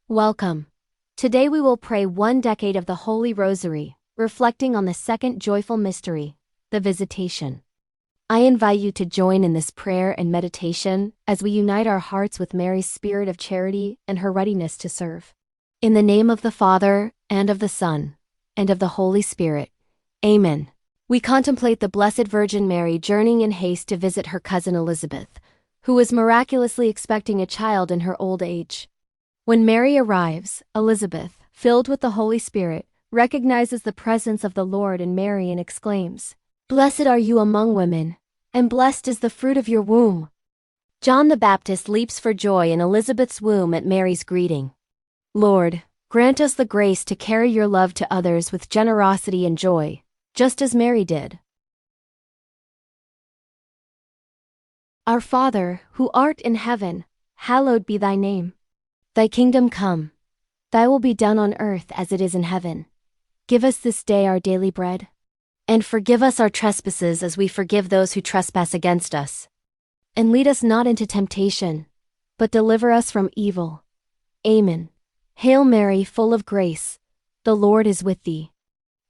Welcome. Today we will pray 1 decade of the Holy Rosary, reflecting on the second joyful mystery, the Visitation. I invite you to join in this prayer and meditation as we unite our hearts with Mary's spirit of charity and her readiness to serve. In the name of the Father, and of the Son, and of the Holy Spirit. Amen. We contemplate the Blessed Virgin Mary journeying in haste to visit her cousin Elizabeth, who was miraculously expecting a child in her old age. When Mary arrives, Elizabeth, filled with the Holy Spirit, recognizes the presence of the Lord in Mary and exclaims, "Blessed are you among women, and blessed is the fruit of your womb." John the Baptist leaps for joy in Elizabeth's womb at Mary's greeting. Lord, grant us the grace to carry your love to others with generosity and joy, just as Mary did. Our Father, who art in heaven, hallowed be thy name. Thy kingdom come. Thy will be done on earth as it is in heaven. Give us this day our daily bread. And forgive us our trespasses as we forgive those who trespass against us. And lead us not into temptation, but deliver us from evil. Amen. Hail Mary, full of grace, the Lord is with thee.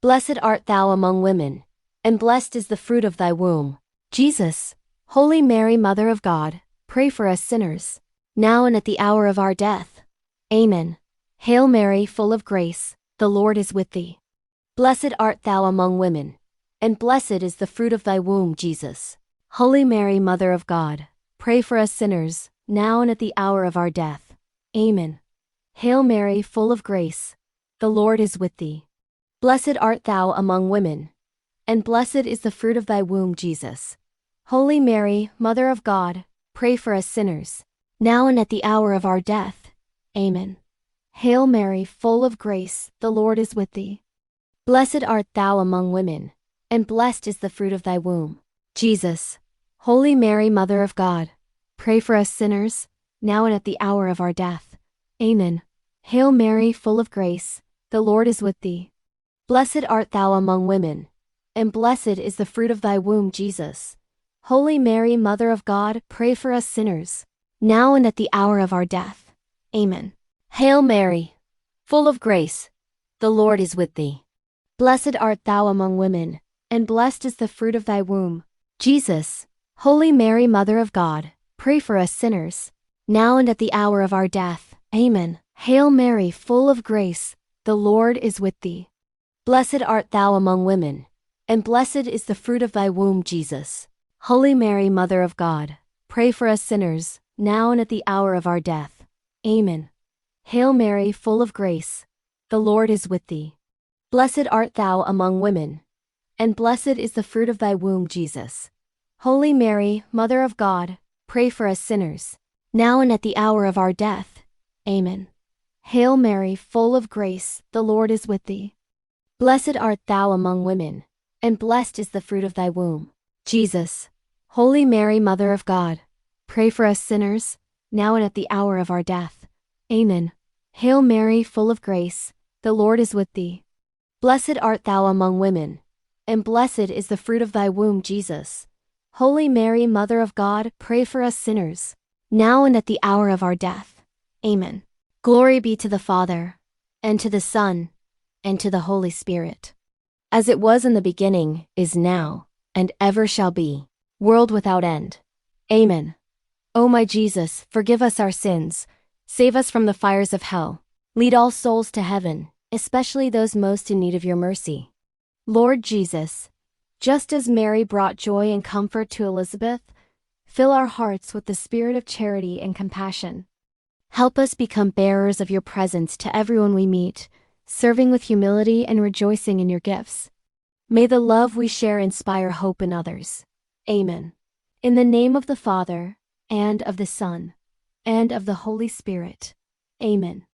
Blessed art thou among women, and blessed is the fruit of thy womb, Jesus. Holy Mary, Mother of God, pray for us sinners, now and at the hour of our death. Amen. Hail Mary, full of grace, the Lord is with thee. Blessed art thou among women, and blessed is the fruit of thy womb, Jesus. Holy Mary, Mother of God, pray for us sinners, now and at the hour of our death. Amen. Hail Mary, full of grace, the Lord is with thee. Blessed art thou among women, and blessed is the fruit of thy womb, Jesus. Holy Mary, Mother of God, pray for us sinners, now and at the hour of our death. Amen. Hail Mary, full of grace, the Lord is with thee. Blessed art thou among women, and blessed is the fruit of thy womb, Jesus. Holy Mary, Mother of God, pray for us sinners, now and at the hour of our death. Amen. Hail Mary, full of grace, the Lord is with thee. Blessed art thou among women, and blessed is the fruit of thy womb, Jesus. Holy Mary, Mother of God, pray for us sinners, now and at the hour of our death. Amen. Hail Mary, full of grace, the Lord is with thee. Blessed art thou among women, and blessed is the fruit of thy womb, Jesus. Holy Mary, Mother of God, pray for us sinners, now and at the hour of our death. Amen. Hail Mary, full of grace, the Lord is with thee. Blessed art thou among women, and blessed is the fruit of thy womb, Jesus. Holy Mary, Mother of God, pray for us sinners, now and at the hour of our death. Amen. Hail Mary, full of grace, the Lord is with thee. Blessed art thou among women, and blessed is the fruit of thy womb, Jesus. Holy Mary, Mother of God, pray for us sinners, now and at the hour of our death. Amen. Hail Mary, full of grace, the Lord is with thee. Blessed art thou among women, and blessed is the fruit of thy womb, Jesus. Holy Mary, Mother of God, pray for us sinners, now and at the hour of our death. Amen. Hail Mary, full of grace, the Lord is with thee. Blessed art thou among women, and blessed is the fruit of thy womb, Jesus. Holy Mary, Mother of God, pray for us sinners, now and at the hour of our death. Amen. Glory be to the Father, and to the Son, and to the Holy Spirit. As it was in the beginning, is now, and ever shall be, world without end. Amen. O my Jesus, forgive us our sins, save us from the fires of hell, lead all souls to heaven, especially those most in need of your mercy. Lord Jesus, just as Mary brought joy and comfort to Elizabeth, fill our hearts with the spirit of charity and compassion. Help us become bearers of your presence to everyone we meet, serving with humility and rejoicing in your gifts. May the love we share inspire hope in others. Amen. In the name of the Father, and of the Son, and of the Holy Spirit. Amen.